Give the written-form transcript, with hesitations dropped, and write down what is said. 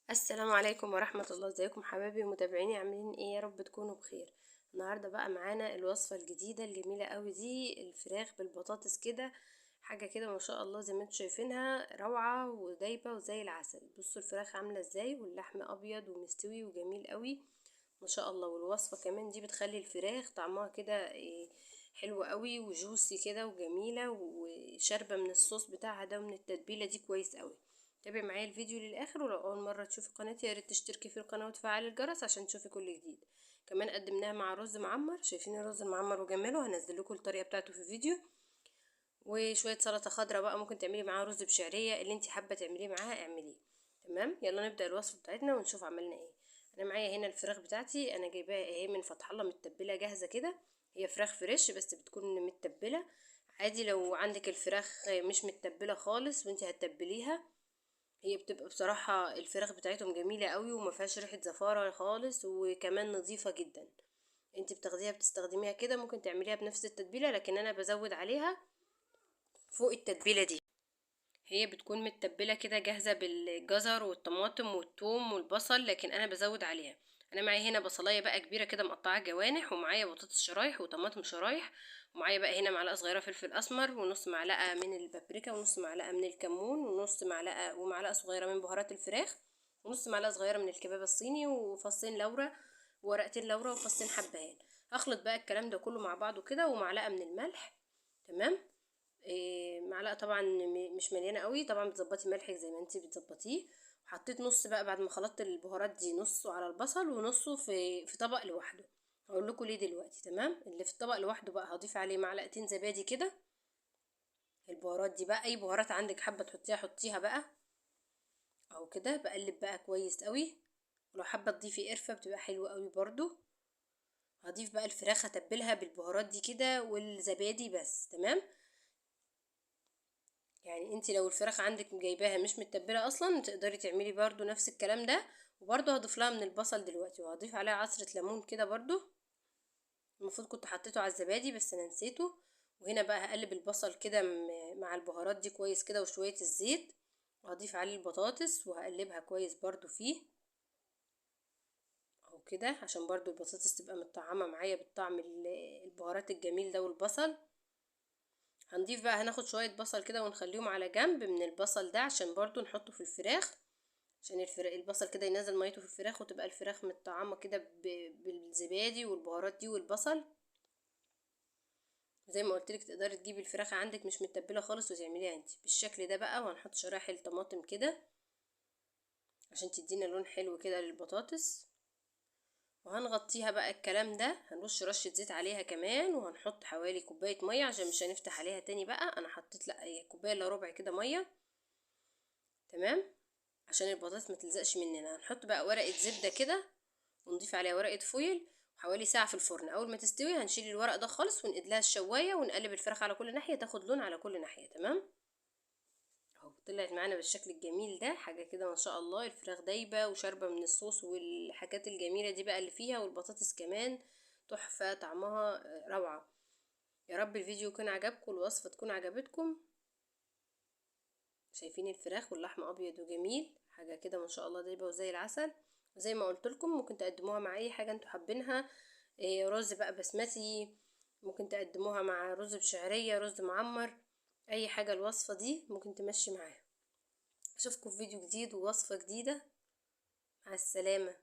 السلام عليكم ورحمة الله. ازيكم حبايبي ومتابعيني؟ عاملين ايه؟ يا رب تكونوا بخير. النهاردة بقى معانا الوصفة الجديدة الجميلة قوي دي، الفراخ بالبطاطس كده. حاجة كده ما شاء الله، زي ما انتم شايفينها روعة ودايبة وزي العسل. بصوا الفراخ عاملة ازاي، واللحم ابيض ومستوي وجميل قوي ما شاء الله. والوصفة كمان دي بتخلي الفراخ طعمها كده حلو قوي وجوسي كده وجميلة، وشاربة من الصوص بتاعها ده ومن التتبيلة دي كويس قوي. تابع معايا الفيديو للاخر، ولو اول مره تشوفي قناتي يا ريت تشتركي في القناه وتفعلي الجرس عشان تشوفي كل جديد. كمان قدمناها مع رز معمر، شايفين الرز المعمر وجماله؟ هنزل لكم الطريقه بتاعته في الفيديو. وشويه سلطه خضراء بقى، ممكن تعملي معاها رز بشعريه، اللي انت حابه تعمليه معاها اعمليه. تمام، يلا نبدا الوصفه بتاعتنا ونشوف عملنا ايه. انا معايا هنا الفراخ بتاعتي، انا جايباها اهي من فتح الله متبله جاهزه كده. هي فراخ فريش بس بتكون متبله. عادي لو عندك الفراخ مش متبله خالص وانت هتتبليها، هي بتبقى بصراحة الفراخ بتاعتهم جميلة قوي وما فيهاش ريحة زفارة خالص، وكمان نظيفة جدا. انت بتاخديها بتستخدميها كده، ممكن تعمليها بنفس التتبيلة، لكن انا بزود عليها فوق التتبيلة دي. هي بتكون متبلة كده جاهزة بالجزر والطماطم والثوم والبصل، لكن انا بزود عليها. انا معايا هنا بصلايه بقى كبيره كده مقطعه جوانح، ومعايا بطاطس شرايح وطماطم شرايح، ومعايا بقى هنا معلقه صغيره فلفل اسمر، ونص معلقه من البابريكا، ونص معلقه من الكمون، ونص معلقه ومعلقه صغيره من بهارات الفراخ، ونص معلقه صغيره من الكباب الصيني، وفصين لورا وورقتين لورا وفصين حبهان. هخلط بقى الكلام ده كله مع بعضه كده، ومعلقه من الملح. تمام. معلقه طبعا مش مليانه قوي، طبعا بتظبطي ملحك زي ما انتي بتظبطيه. وحطيت نص بقى بعد ما خلطت البهارات دي، نصه على البصل ونصه في طبق لوحده. هقول لكم ليه دلوقتي. تمام، اللي في الطبق لوحده بقى هضيف عليه معلقتين زبادي كده. البهارات دي بقى اي بهارات عندك حابه تحطيها حطيها بقى. اهو كده بقلب بقى كويس قوي. ولو حابه تضيفي قرفه بتبقى حلوه قوي برضو. هضيف بقى الفراخ هتبلها بالبهارات دي كده والزبادي بس. تمام. يعني انت لو الفراخ عندك جايباها مش متبله اصلا تقدري تعملي برضو نفس الكلام ده. وبرضو هضيف لها من البصل دلوقتي، وهضيف عليها عصره ليمون كده برضو. المفروض كنت حطيته على الزبادي بس انا نسيته. وهنا بقى هقلب البصل كده مع البهارات دي كويس كده وشويه الزيت. وهضيف عليه البطاطس وهقلبها كويس برضو فيه. اهو كده عشان برضو البطاطس تبقى متطعمه معايا بالطعم البهارات الجميل ده والبصل. هنضيف بقى، هناخد شوية بصل كده ونخليهم على جنب من البصل ده عشان برضو نحطه في الفراخ. عشان البصل كده ينزل ميته في الفراخ، وتبقى الفراخ متطعمة كده بالزبادي والبهارات دي والبصل. زي ما قلت لك تقدري تجيبي الفراخ عندك مش متبلة خالص وتعمليها انت بالشكل ده بقى. وهنحط شرايح الطماطم كده عشان تدينا لون حلو كده للبطاطس. وهنغطيها بقى الكلام ده، هنرش رشة زيت عليها كمان، وهنحط حوالي كوباية مية عشان مش هنفتح عليها تاني بقى. انا حطيت لا هي كوباية الا ربع كده مية. تمام. عشان البطاطس ما تلزقش مننا، هنحط بقى ورقة زبدة كده ونضيف عليها ورقة فويل. وحوالي ساعة في الفرن. اول ما تستوي هنشيل الورق ده خالص ونقيد لها الشواية، ونقلب الفراخ على كل ناحية تاخد لون على كل ناحية. تمام. اهو طلعت معانا بالشكل الجميل ده، حاجة كده ما شاء الله. الفراخ دايبة وشاربة من الصوص والحاجات الجميلة دي بقى اللي فيها، والبطاطس كمان تحفة طعمها روعة. يا رب الفيديو يكون عجبكم والوصفة تكون عجبتكم. شايفين الفراخ واللحم ابيض وجميل، حاجه كده ما شاء الله دايبه وزي العسل. وزي ما قلت لكم ممكن تقدموها مع اي حاجه انتوا حابينها. رز بقى بسمتي، ممكن تقدموها مع رز بشعريه، رز معمر، اي حاجه. الوصفه دي ممكن تمشي معاها. اشوفكم في فيديو جديد ووصفه جديده. مع السلامه.